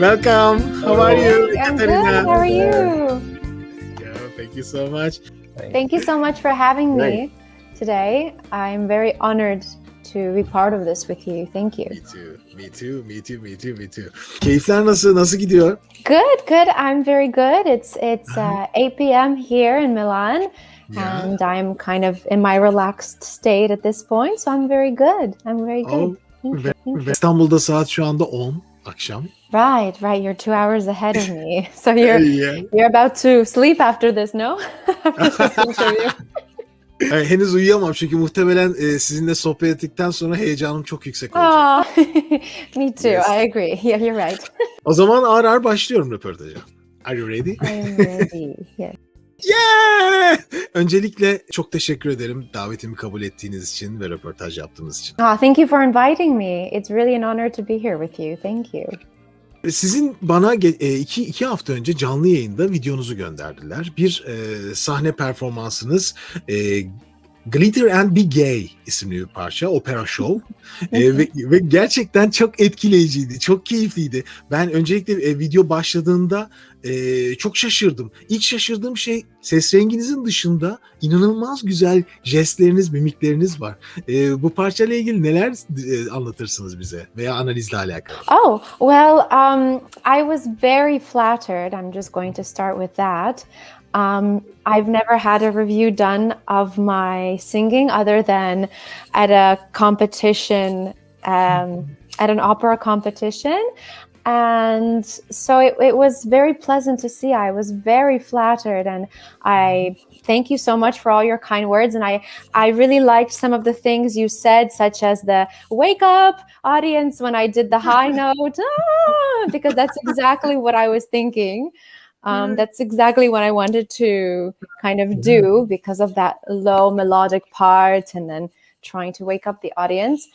Welcome. How are you, I'm good. Katerina? How are you? Yeah, thank you so much. Thank you so much for having Right. me today. I'm very honored to be part of this with you. Thank you. Me too. Me too. Me too. Me too. Me too. Keyifler nasıl? Nasıl gidiyor? Good. I'm very good. It's 8 p.m. here in Milan, Yeah. and I'm kind of in my relaxed state at this point, so I'm very good. I'm very good. Oh, Thank ve you. İstanbul'da saat şu anda 10 akşam. Right. You're 2 hours ahead of me, so Yeah. you're about to sleep after this, no? After this interview. Henüz uyuyamam çünkü muhtemelen sizinle sohbet ettikten sonra heyecanım çok yüksek olacak. Oh, me too. Yes. I agree. Yeah, you're right. O zaman ağır ağır başlıyorum röportaja. Are you ready? I am ready. Yes. Yeah! Öncelikle çok teşekkür ederim davetimi kabul ettiğiniz için ve röportaj yaptığımız için. Oh, thank you for inviting me. It's really an honor to be here with you. Thank you. Sizin bana iki hafta önce canlı yayında videonuzu gönderdiler. Bir sahne performansınız Glitter and Be Gay isimli bir parça, opera show. Ve gerçekten çok etkileyiciydi, çok keyifliydi. Ben öncelikle video başladığında çok şaşırdım. İlk şaşırdığım şey ses renginizin dışında inanılmaz güzel jestleriniz, mimikleriniz var. Bu parçayla ilgili neler anlatırsınız bize veya analizle alakalı? Oh, well, I was very flattered. I'm just going to start with that. I've never had a review done of my singing other than at a competition, at an opera competition. And so it was very pleasant to see. I was very flattered, and I thank you so much for all your kind words. And I really liked some of the things you said, such as the wake up audience when I did the high note, because that's exactly what I was thinking. That's exactly what I wanted to kind of do because of that low melodic part and then trying to wake up the audience.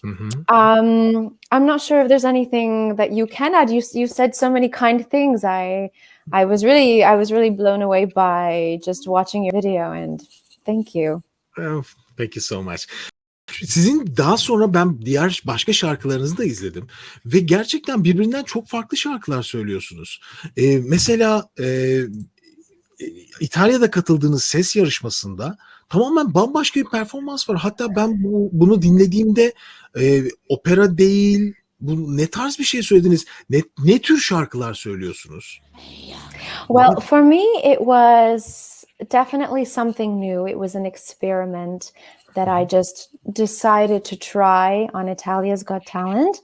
Mm-hmm. I'm not sure if there's anything that you can add. You said so many kind things. I was really blown away by just watching your video, and thank you. Oh, thank you so much. Sizin daha sonra ben diğer başka şarkılarınızı da izledim ve gerçekten birbirinden çok farklı şarkılar söylüyorsunuz. Mesela İtalya'da katıldığınız ses yarışmasında tamamen bambaşka bir performans var. Hatta ben bunu dinlediğimde opera değil, bu ne tarz bir şey söylediniz? Ne tür şarkılar söylüyorsunuz? Well, for me, it was definitely something new. It was an experiment that I just decided to try on Italia's Got Talent.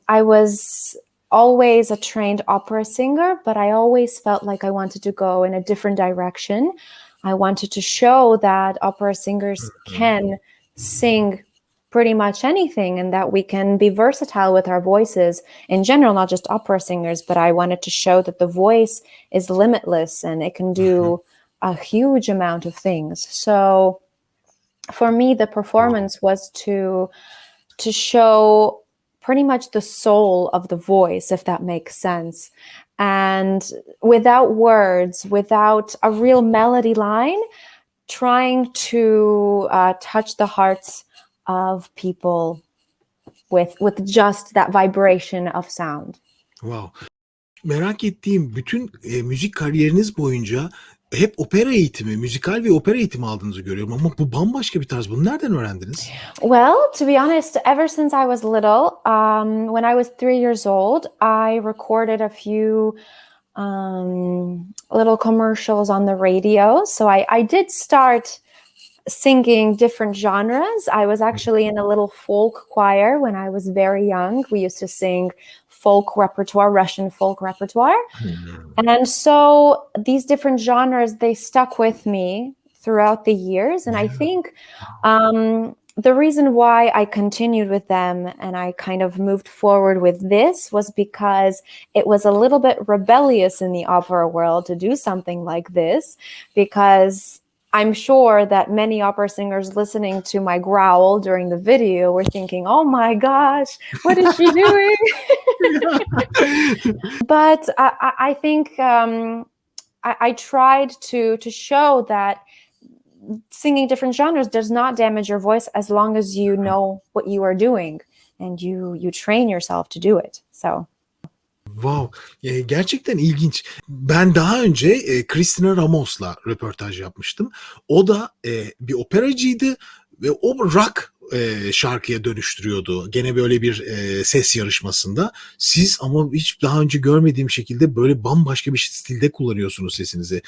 I was always a trained opera singer, but I always felt like I wanted to go in a different direction. I wanted to show that opera singers can sing pretty much anything and that we can be versatile with our voices in general, not just opera singers, but I wanted to show that the voice is limitless and it can do a huge amount of things. So for me, the performance was to show pretty much the soul of the voice, if that makes sense. And without words, without a real melody line, trying to touch the hearts of people with just that vibration of sound. Wow. Merak ettiğim bütün müzik kariyeriniz boyunca hep opera eğitimi, müzikal ve opera eğitimi aldığınızı görüyorum ama bu bambaşka bir tarz. Bunu nereden öğrendiniz? Well, to be honest, ever since I was little, when I was 3 years old, I recorded a few little commercials on the radio. So I did start singing different genres. I was actually in a little folk choir when I was very young. We used to sing folk repertoire, Russian folk repertoire. And so these different genres, they stuck with me throughout the years. And I think the reason why I continued with them and I kind of moved forward with this was because it was a little bit rebellious in the opera world to do something like this, because I'm sure that many opera singers listening to my growl during the video were thinking, oh my gosh, what is she doing? But I think I tried to show that singing different genres does not damage your voice as long as you know what you are doing and you train yourself to do it. So Wow, gerçekten ilginç. Ben daha önce, Christina Ramos'la röportaj yapmıştım. O da, bir operacıydı ve o rock, şarkıya dönüştürüyordu. Gene böyle bir, ses yarışmasında. Siz ama hiç daha önce görmediğim şekilde böyle bambaşka bir stilde kullanıyorsunuz sesinizi.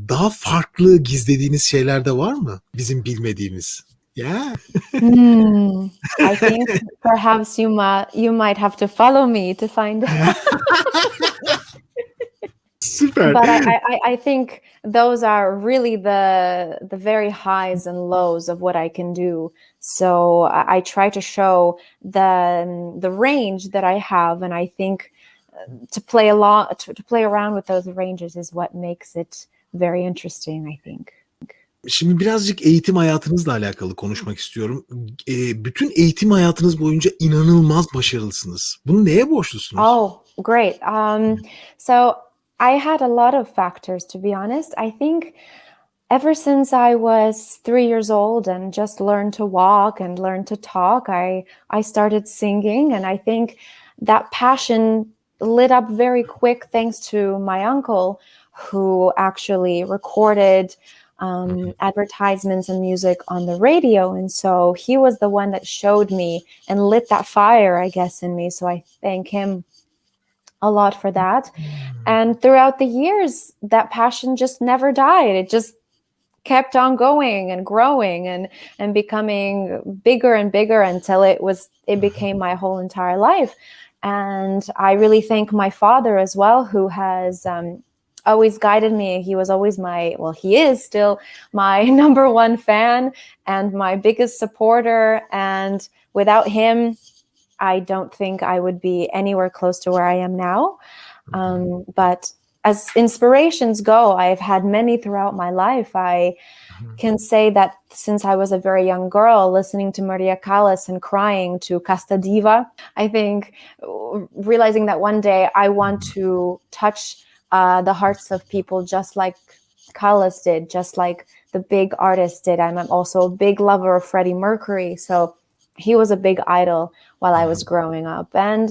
Daha farklı gizlediğiniz şeyler de var mı bizim bilmediğimiz? Yeah. Hmm, I think perhaps you might have to follow me to find out. Süper. But I think those are really the very highs and lows of what I can do. So I try to show the range that I have, and I think to play along to play around with those ranges is what makes it very interesting, I think. Şimdi birazcık eğitim hayatınızla alakalı konuşmak istiyorum. Bütün eğitim hayatınız boyunca inanılmaz başarılısınız. Bunu neye borçlusunuz? Oh, great. So I had a lot of factors, to be honest. I think ever since I was 3 years old and just learned to walk and learned to talk, I started singing, and I think that passion lit up very quick thanks to my uncle, who actually recorded advertisements and music on the radio. And so he was the one that showed me and lit that fire, I guess, in me. So I thank him a lot for that. And throughout the years, that passion just never died. It just kept on going and growing and becoming bigger and bigger until it became my whole entire life. And I really thank my father as well, who has always guided me. He was always he is still my number one fan and my biggest supporter. And without him, I don't think I would be anywhere close to where I am now. But as inspirations go, I've had many throughout my life. I can say that since I was a very young girl, listening to Maria Callas and crying to Casta Diva, I think realizing that one day I want to touch the hearts of people just like Callas did, just like the big artists did. I'm also a big lover of Freddie Mercury. So he was a big idol while I was growing up. And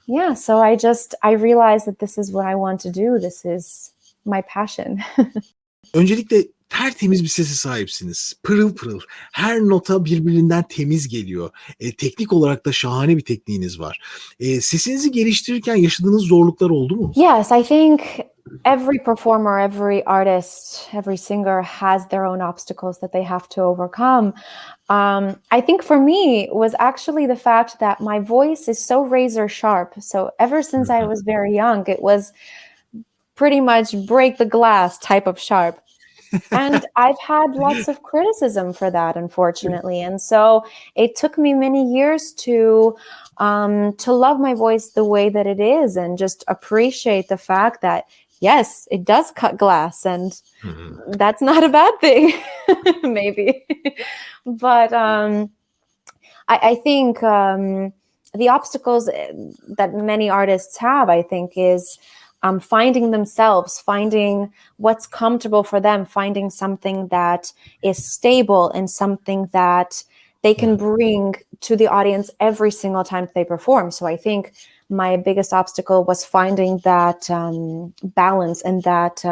yeah, so I realized that this is what I want to do. This is my passion. Öncelikle tertemiz bir sese sahipsiniz. Pırıl pırıl. Her nota birbirinden temiz geliyor. Teknik olarak da şahane bir tekniğiniz var. Sesinizi geliştirirken yaşadığınız zorluklar oldu mu? Yes, I think every performer, every artist, every singer has their own obstacles that they have to overcome. I think for me was actually the fact that my voice is so razor sharp. So ever since I was very young, it was pretty much break the glass type of sharp. And I've had lots of criticism for that, unfortunately. And so it took me many years to love my voice the way that it is and just appreciate the fact that, yes, it does cut glass, and that's not a bad thing, maybe. But I think the obstacles that many artists have, I think, is finding themselves, finding what's comfortable for them, finding something that is stable and something that they can bring to the audience every single time they perform. So I think my biggest obstacle was finding that balance and that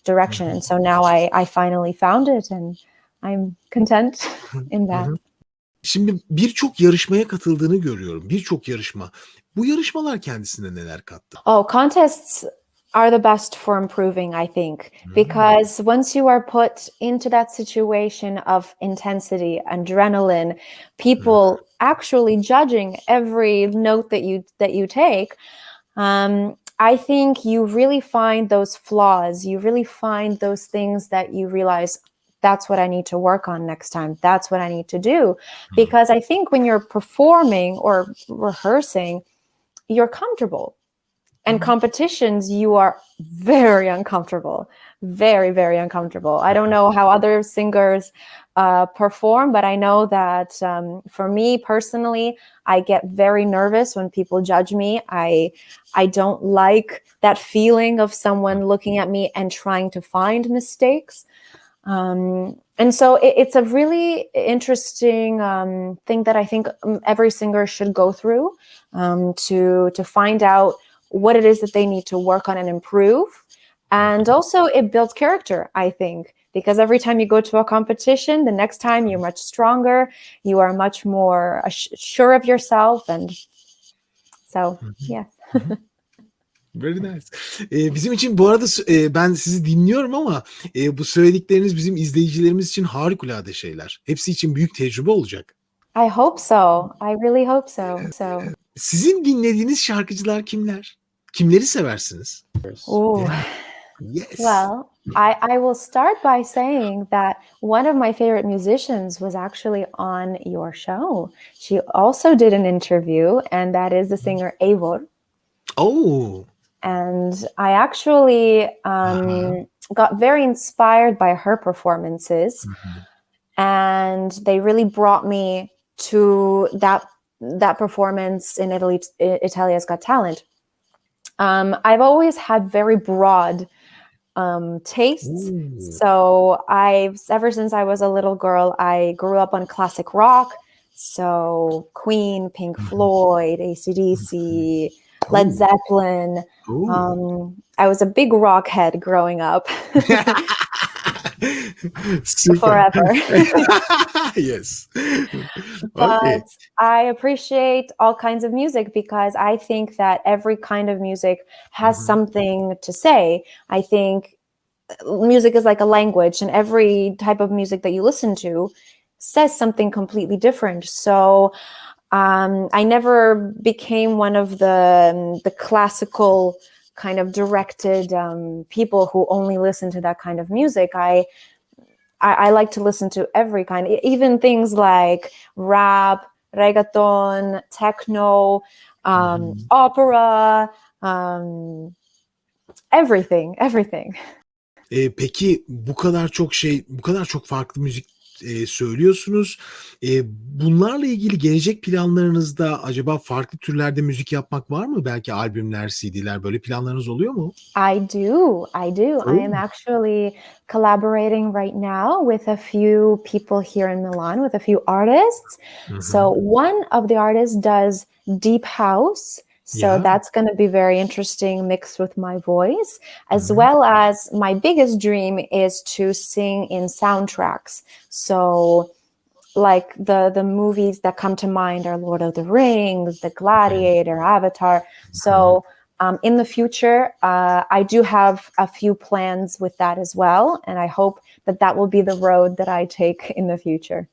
direction. And so now I finally found it, and I'm content in that. Şimdi birçok yarışmaya katıldığını görüyorum. Birçok yarışma. Bu yarışmalar kendisine neler kattı? Oh, contests are the best for improving, I think, because once you are put into that situation of intensity, adrenaline, people actually judging every note that you take, I think you really find those flaws. You really find those things that you realize, that's what I need to work on next time. That's what I need to do. Because I think when you're performing or rehearsing, you're comfortable. And competitions, you are very uncomfortable, very, very uncomfortable. I don't know how other singers perform, but I know that for me personally, I get very nervous when people judge me. I don't like that feeling of someone looking at me and trying to find mistakes. And so it's a really interesting thing that I think every singer should go through to find out what it is that they need to work on and improve. And also it builds character, I think, because every time you go to a competition, the next time you're much stronger, you are much more sure of yourself. And so, yeah. Very nice. Bizim için bu arada ben sizi dinliyorum ama bu söyledikleriniz bizim izleyicilerimiz için harikulade şeyler. Hepsi için büyük tecrübe olacak. I hope so. I really hope so. Sizin dinlediğiniz şarkıcılar kimler? Kimleri seversiniz? Ooh. Yeah. Yes. Well, I will start by saying that one of my favorite musicians was actually on your show. She also did an interview, and that is the singer Eivor. Oh. And I actually got very inspired by her performances, and they really brought me to that performance in Italia's Got Talent. I've always had very broad tastes. Ooh. So ever since I was a little girl, I grew up on classic rock. So Queen, Pink Floyd, AC/DC, Led Zeppelin. I was a big rock head growing up. Forever. Yes. But Okay. I appreciate all kinds of music because I think that every kind of music has something to say. I think music is like a language, and every type of music that you listen to says something completely different. So I never became one of the classical kind of directed people who only listen to that kind of music. I like to listen to every kind, even things like rap, reggaeton, techno, opera, everything. Peki bu kadar çok farklı müzik söylüyorsunuz. Bunlarla ilgili gelecek planlarınızda acaba farklı türlerde müzik yapmak var mı? Belki albümler, CD'ler, böyle planlarınız oluyor mu? I do. I am actually collaborating right now with a few people here in Milan, with a few artists. So one of the artists does deep house. So that's going to be very interesting, mixed with my voice, as well as my biggest dream is to sing in soundtracks. So like the movies that come to mind are Lord of the Rings, The Gladiator, Avatar. So in the future, I do have a few plans with that as well. And I hope that will be the road that I take in the future.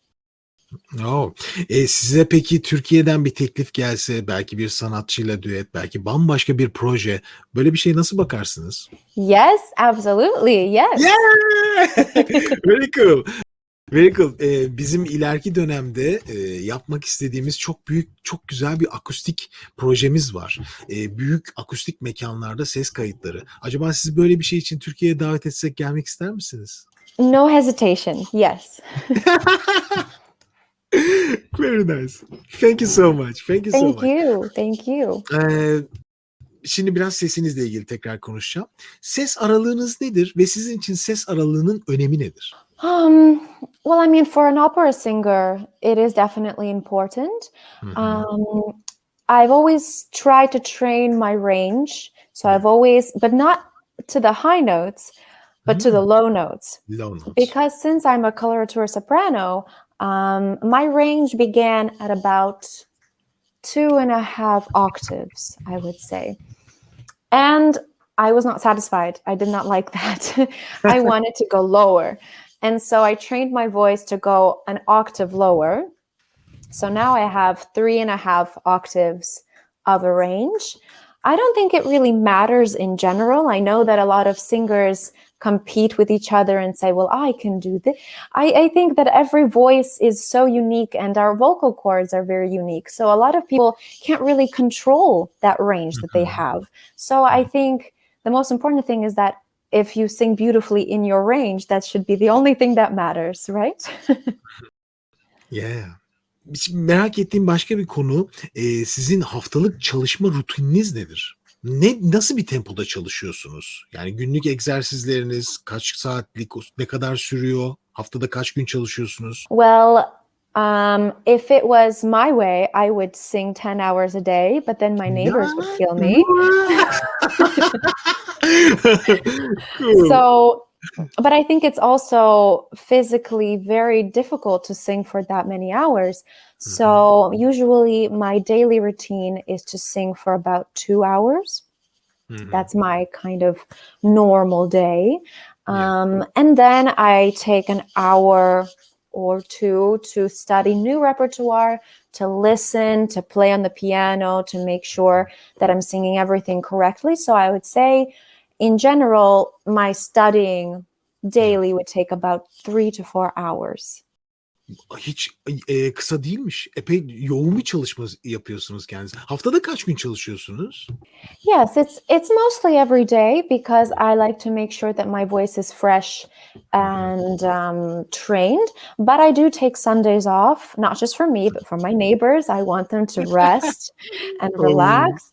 Oh. Size peki Türkiye'den bir teklif gelse, belki bir sanatçıyla düet, belki bambaşka bir proje, böyle bir şeye nasıl bakarsınız? Yes, absolutely. Yes. Yeah! Very cool. Very cool. Bizim ileriki dönemde yapmak istediğimiz çok büyük, çok güzel bir akustik projemiz var. Büyük akustik mekanlarda ses kayıtları. Acaba sizi böyle bir şey için Türkiye'ye davet etsek gelmek ister misiniz? No hesitation. Yes. Very nice. Thank you so much. Thank you. Şimdi biraz sesinizle ilgili tekrar konuşacağım. Ses aralığınız nedir ve sizin için ses aralığının önemi nedir? Well, I mean, for an opera singer, it is definitely important. I've always tried to train my range. So but not to the high notes, but to the low notes. Low notes. Because since I'm a coloratura soprano, my range began at about 2.5 octaves, I would say. And I was not satisfied. I did not like that. I wanted to go lower. And so I trained my voice to go an octave lower. So now I have 3.5 octaves of a range. I don't think it really matters in general. I know that a lot of singers compete with each other and say, well, I can do this. I think that every voice is so unique and our vocal cords are very unique. So a lot of people can't really control that range that they have. So I think the most important thing is that if you sing beautifully in your range, that should be the only thing that matters, right? Yeah. Merak ettiğim başka bir konu, sizin haftalık çalışma rutininiz nedir? Nasıl bir tempoda çalışıyorsunuz? Yani günlük egzersizleriniz kaç saatlik, ne kadar sürüyor? Haftada kaç gün çalışıyorsunuz? Well, If it was my way, I would sing 10 hours a day, but then my neighbors would kill me. Cool. So, but I think it's also physically very difficult to sing for that many hours. So usually my daily routine is to sing for about 2 hours. That's my kind of normal day. And then I take an hour or two to study new repertoire, to listen, to play on the piano, to make sure that I'm singing everything correctly. So I would say, in general, my studying daily would take about 3 to 4 hours. Hiç kısa değilmiş. Epey yoğun bir çalışma yapıyorsunuz kendiniz. Haftada kaç gün çalışıyorsunuz? Yes, it's mostly every day because I like to make sure that my voice is fresh and trained. But I do take Sundays off, not just for me, but for my neighbors. I want them to rest and relax.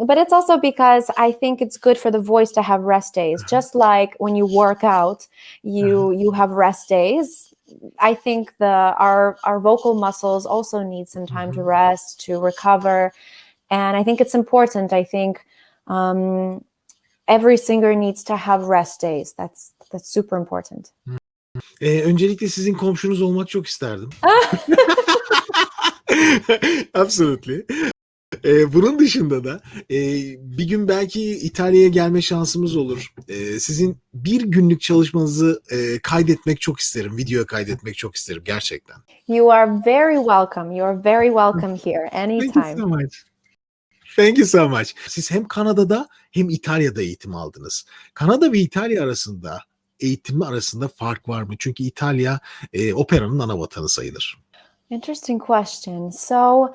But it's also because I think it's good for the voice to have rest days. Just like when you work out, you have rest days. I think our vocal muscles also need some time to rest, to recover. And I think it's important. I think every singer needs to have rest days. That's super important. Öncelikle sizin komşunuz olmak çok isterdim. Absolutely. Bunun dışında da bir gün belki İtalya'ya gelme şansımız olur. Sizin bir günlük çalışmanızı kaydetmek çok isterim. Videoya kaydetmek çok isterim gerçekten. You are very welcome. You are very welcome here Thank you anytime. so much. Thank you so much. Siz hem Kanada'da hem İtalya'da eğitim aldınız. Kanada ve İtalya arasında eğitimi arasında fark var mı? Çünkü İtalya operanın ana vatanı sayılır. Interesting question. So,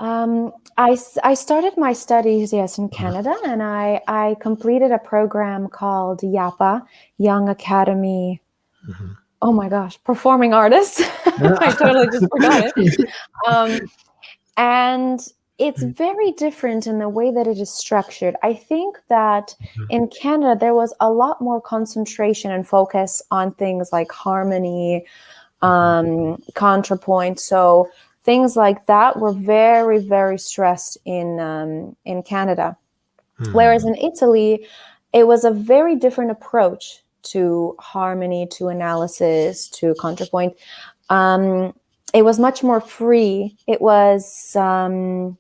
I started my studies, yes, in Canada, and I completed a program called YAPA, Young Academy. Oh my gosh, Performing Artist. I totally just forgot it. And it's very different in the way that it is structured. I think that in Canada, there was a lot more concentration and focus on things like harmony, contrapoint. So things like that were very, very stressed in Canada. Whereas in Italy, it was a very different approach to harmony, to analysis, to contrapoint. It was much more free. It was, and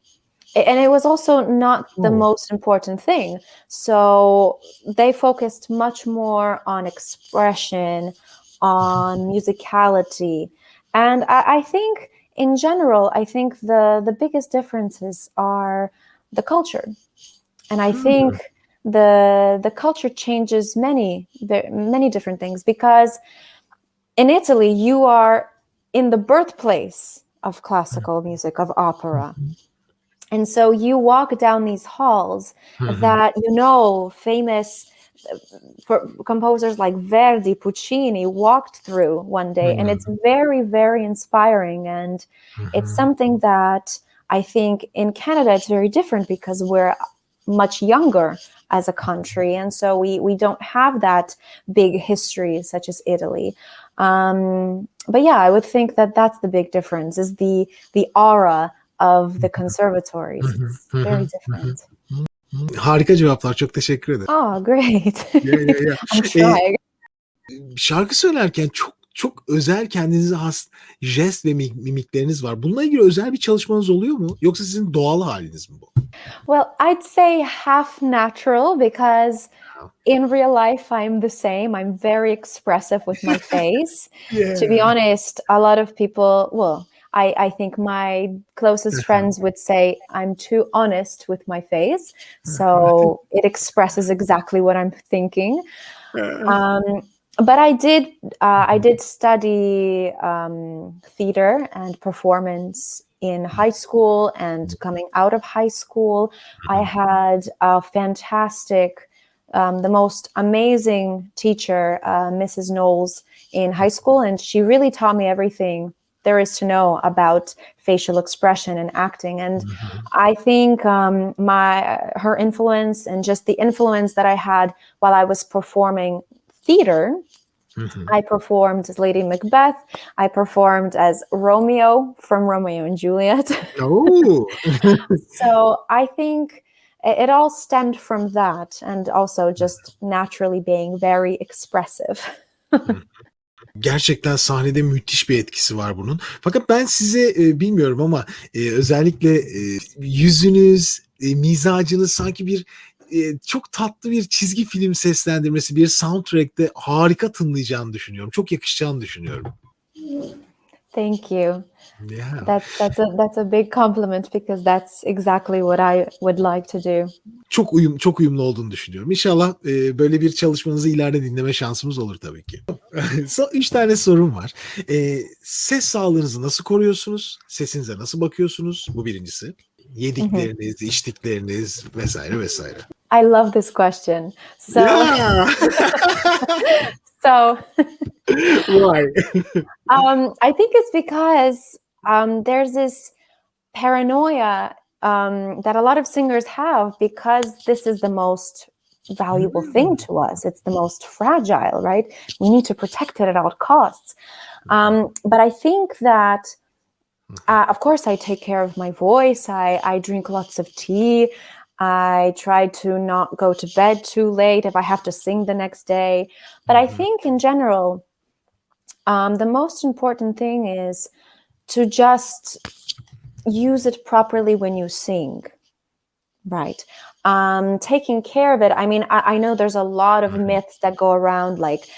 it was also not the most important thing. So they focused much more on expression, on musicality. And I think, in general, I think the biggest differences are the culture. And I think the culture changes many different things, because in Italy, you are in the birthplace of classical music, of opera. And so you walk down these halls that, famous composers like Verdi, Puccini walked through one day. And it's very, very inspiring. And it's something that I think in Canada, it's very different because we're much younger as a country. And so we don't have that big history such as Italy. But yeah, I would think that that's the big difference, is the aura of the conservatories. It's very different. Harika cevaplar. Çok teşekkür ederim. Oh, great. Yeah. I'm trying. Şarkı söylerken çok özel, kendinize has jest ve mimikleriniz var. Bununla ilgili özel bir çalışmanız oluyor mu? Yoksa sizin doğal haliniz mi bu? Well, I'd say half natural, because in real life, I'm the same. I'm very expressive with my face. To be honest, a lot of people, I think my closest friends would say I'm too honest with my face. So it expresses exactly what I'm thinking. But I did study theater and performance in high school, and coming out of high school, I had a fantastic, the most amazing teacher, Mrs. Knowles, in high school, and she really taught me everything there is to know about facial expression and acting. And I think her influence, and just the influence that I had while I was performing theater, Hı hı. I performed as Lady Macbeth. I performed as Romeo from Romeo and Juliet. Oo. So I think it all stemmed from that, and also just naturally being very expressive. Gerçekten sahnede müthiş bir etkisi var bunun. Fakat ben size bilmiyorum ama özellikle yüzünüz, mizacınız sanki bir çok tatlı bir çizgi film seslendirmesi, bir soundtrack'te harika tınlayacağını düşünüyorum. Çok yakışacağını düşünüyorum. Thank you. Yeah. That's a big compliment because that's exactly what I would like to do. Çok uyumlu olduğunu düşünüyorum. İnşallah böyle bir çalışmanızı ileride dinleme şansımız olur tabii ki. Son 3 tane sorum var. Ses sağlığınızı nasıl koruyorsunuz? Sesinize nasıl bakıyorsunuz? Bu birincisi. Yedikleriniz, içtikleriniz vesaire vesaire. I love this question. So, Yeah. so Why? I think it's because there's this paranoia that a lot of singers have because this is the most valuable thing to us. It's the most fragile, right? We need to protect it at all costs. But I think that, of course, I take care of my voice. I drink lots of tea. I try to not go to bed too late if I have to sing the next day. But I think in general, the most important thing is to just use it properly when you sing, right? Taking care of it. I mean, I know there's a lot of myths that go around, like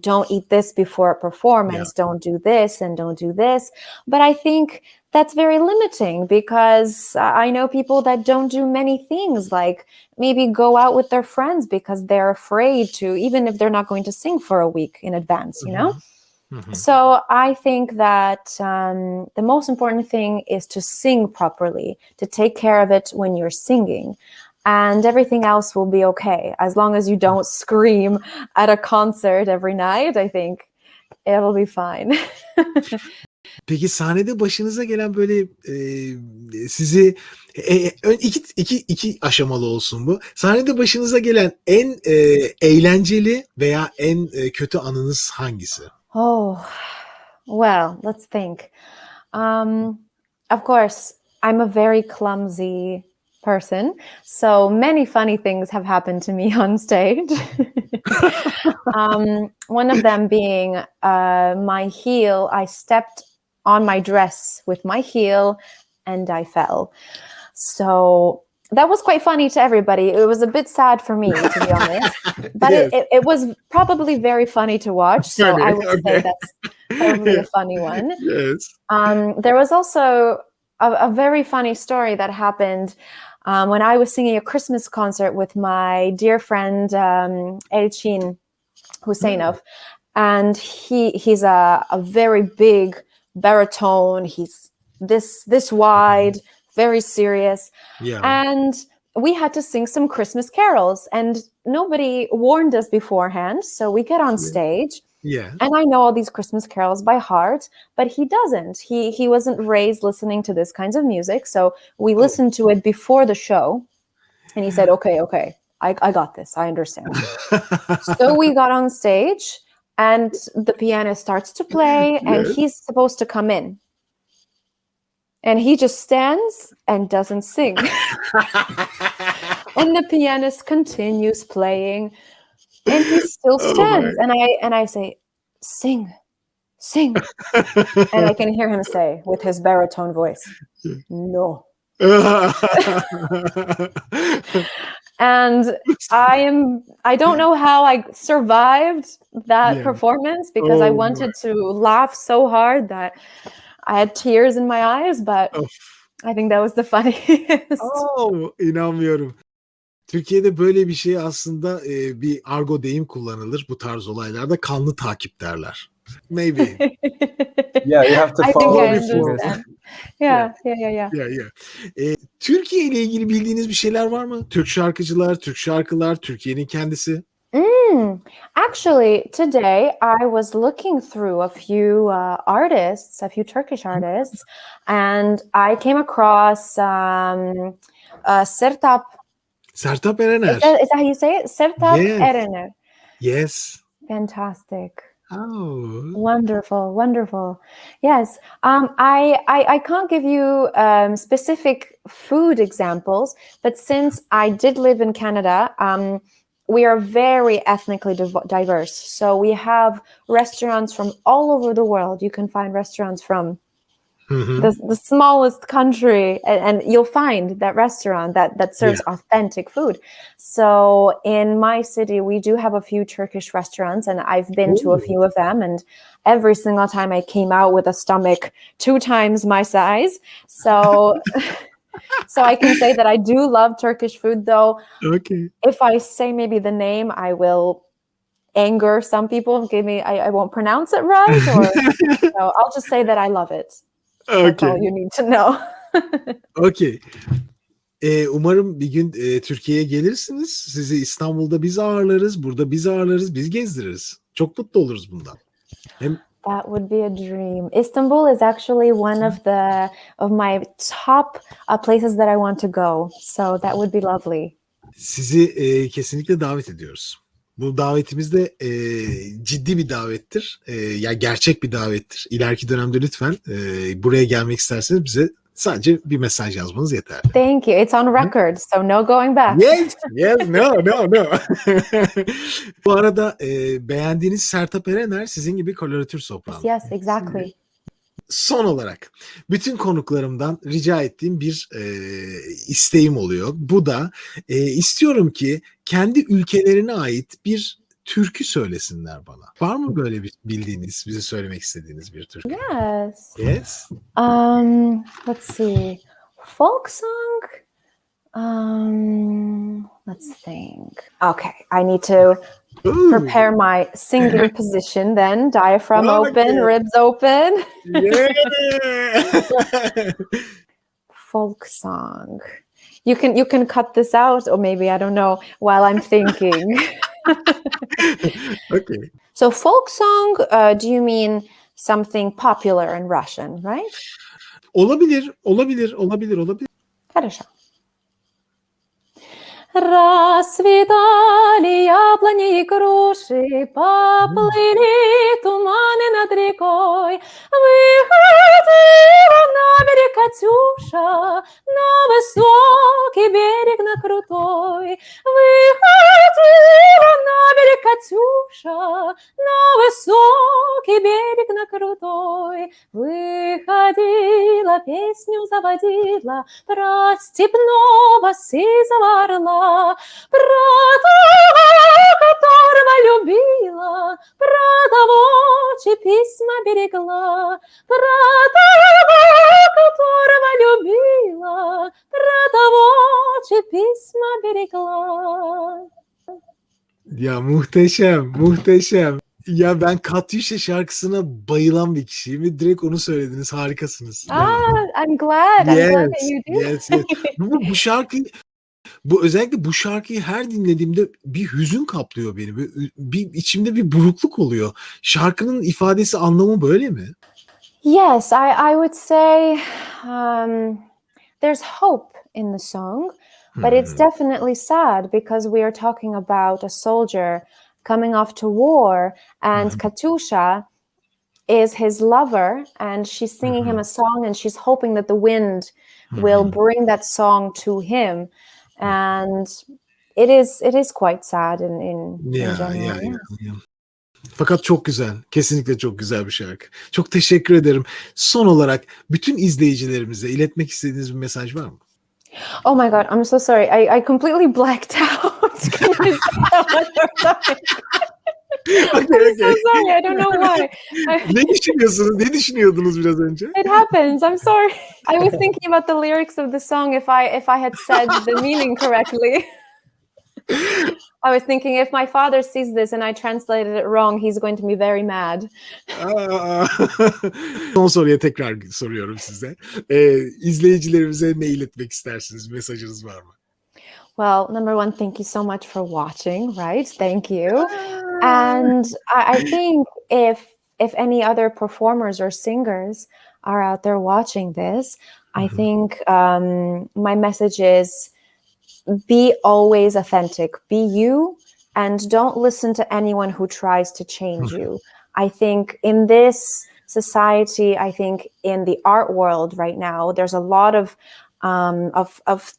don't eat this before a performance, don't do this and don't do this. But I think that's very limiting because I know people that don't do many things, like maybe go out with their friends because they're afraid to, even if they're not going to sing for a week in advance, you know? So I think that the most important thing is to sing properly, to take care of it when you're singing, and everything else will be okay. As long as you don't scream at a concert every night, I think it'll be fine. Peki sahnede başınıza gelen böyle sizi iki aşamalı olsun bu. Sahnede başınıza gelen en eğlenceli veya en kötü anınız hangisi? Oh, well, let's think. Of course, I'm a very clumsy person, so many funny things have happened to me on stage. One of them being my heel. I stepped on my dress with my heel and I fell. So that was quite funny to everybody. It was a bit sad for me, to be honest, but Yes. it was probably very funny to watch. So Funny, I would say okay. that's probably a funny one. Yes. There was also a very funny story that happened when I was singing a Christmas concert with my dear friend Elçin Huseynov, and he's a very big baritone. He's this wide, very serious. Yeah. And we had to sing some Christmas carols, and nobody warned us beforehand. So we get on stage, Yeah. and I know all these Christmas carols by heart, but he doesn't. He wasn't raised listening to this kinds of music. So we listened to it before the show, and he said, okay, I got this. I understand. So we got on stage, and the pianist starts to play, and he's supposed to come in. And he just stands and doesn't sing. And the pianist continues playing, and he still stands. And I say, sing. And I can hear him say with his baritone voice, no. And I don't know how I survived that performance, because I wanted to laugh so hard that I had tears in my eyes, but I think that was the funniest. İnanmıyorum. Türkiye'de böyle bir şey aslında bir argo deyim kullanılır bu tarz olaylarda, kanlı takip derler. Maybe. Yeah, you have to I think follow I the cues. understand. Yeah. Türkiye ile ilgili bildiğiniz bir şeyler var mı? Türk şarkıcılar, Türk şarkılar, Türkiye'nin kendisi. Actually, today I was looking through a few artists, a few Turkish artists, and I came across Sertab. Sertab Erener. Is that how you say it? Sertab Yes. Erener. Yes. Fantastic. Oh. Wonderful, wonderful. Yes, I can't give you specific food examples, but since I did live in Canada, we are very ethnically diverse. So we have restaurants from all over the world. You can find restaurants from the smallest country, and you'll find that restaurant that serves authentic food. So in my city, we do have a few Turkish restaurants, and I've been to a few of them, and every single time I came out with a stomach 2 times my size. So so I can say that I do love Turkish food, though. Okay. If I say maybe the name, I will anger some people. I won't pronounce it right, or so I'll just say that I love it. That's all you need to know. Okay. Umarım bir gün Türkiye'ye gelirsiniz. Sizi İstanbul'da biz ağırlarız, burada biz ağırlarız, biz gezdiririz. Çok mutlu oluruz bundan. That would be a dream. Istanbul is actually one of my top places that I want to go. So that would be lovely. Sizi kesinlikle davet ediyoruz. Bu davetimiz de ciddi bir davettir. Ya gerçek bir davettir. İleriki dönemde lütfen buraya gelmek isterseniz bize sadece bir mesaj yazmanız yeterli. Thank you. It's on record, so no going back. Yes, no. Bu arada beğendiğiniz Sertab Erener sizin gibi koloratür soprano. Yes, exactly. Son olarak bütün konuklarımdan rica ettiğim bir isteğim oluyor. Bu da istiyorum ki kendi ülkelerine ait bir türkü söylesinler bana. Var mı böyle bir bildiğiniz, bize söylemek istediğiniz bir türkü? Yes. Yes. Let's see. Folk song? Let's think. Okay, I need to prepare my singing position then. Diaphragm open, ribs open. Yeah. Folk song. You can cut this out, or maybe I don't know, while I'm thinking. Okay. So folk song, do you mean something popular in Russian, right? Olabilir. Хорошо. Расцветали яблони и груши, поплыли туманы над рекой. Выходила на берег Катюша, на высокий берег, на крутой. Выходила на берег Катюша, на высокий берег, на крутой. Выходила, песню заводила про степного сизого орла. Про того, которого любила, про того, чьи письма берегла, про того, которого любила, про того, чьи письма берегла. Ya muhteşem. Ya ben Katyusha şarkısına bayılan bir kişiyim. Direkt onu söylediniz. Harikasınız. I'm glad. I'm glad that you do. Yes. Bu şarkı özellikle bu şarkıyı her dinlediğimde bir hüzün kaplıyor beni. Bir içimde bir burukluk oluyor. Şarkının ifadesi, anlamı böyle mi? Yes, I would say there's hope in the song, but it's definitely sad because we are talking about a soldier coming off to war, and Katyusha is his lover, and she's singing him a song, and she's hoping that the wind will bring that song to him. And it is quite sad in general. Yeah. Fakat çok güzel. Kesinlikle çok güzel bir şarkı. Çok teşekkür ederim. Son olarak bütün izleyicilerimize iletmek istediğiniz bir mesaj var mı? Oh my God, I'm so sorry. I completely blacked out. Can I say that one more time? I'm so sorry. I don't know why. Ne düşünüyordunuz biraz önce? It happens. I'm sorry. I was thinking about the lyrics of the song if I had said the meaning correctly. I was thinking if my father sees this and I translated it wrong, he's going to be very mad. Son soruya tekrar soruyorum size. İzleyicilerimize ne iletmek istersiniz? Mesajınız var mı? Well, number one, thank you so much for watching, right? Thank you. And I think if any other performers or singers are out there watching this, I think my message is be always authentic. Be you and don't listen to anyone who tries to change you. I think in this society, I think in the art world right now, there's a lot of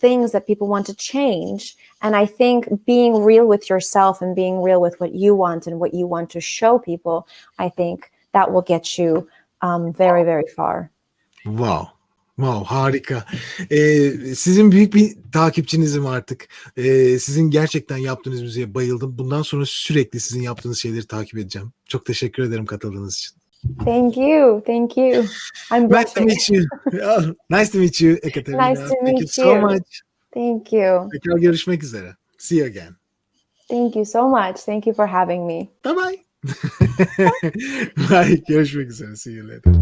things that people want to change. And I think being real with yourself and being real with what you want and what you want to show people, I think that will get you very, very far. Wow. Wow, harika. Sizin büyük bir takipçinizim artık. Sizin gerçekten yaptığınız müziğe bayıldım. Bundan sonra sürekli sizin yaptığınız şeyleri takip edeceğim. Çok teşekkür ederim katıldığınız için. Thank you. Thank you. I'm Nice to blushing. meet you. Nice to meet you, Ekaterina. Nice to Thank you meet so you. much. Thank you. Tekrar görüşmek üzere. See you again. Thank you so much. Thank you for having me. Bye bye. Bye. Görüşmek üzere. See you later.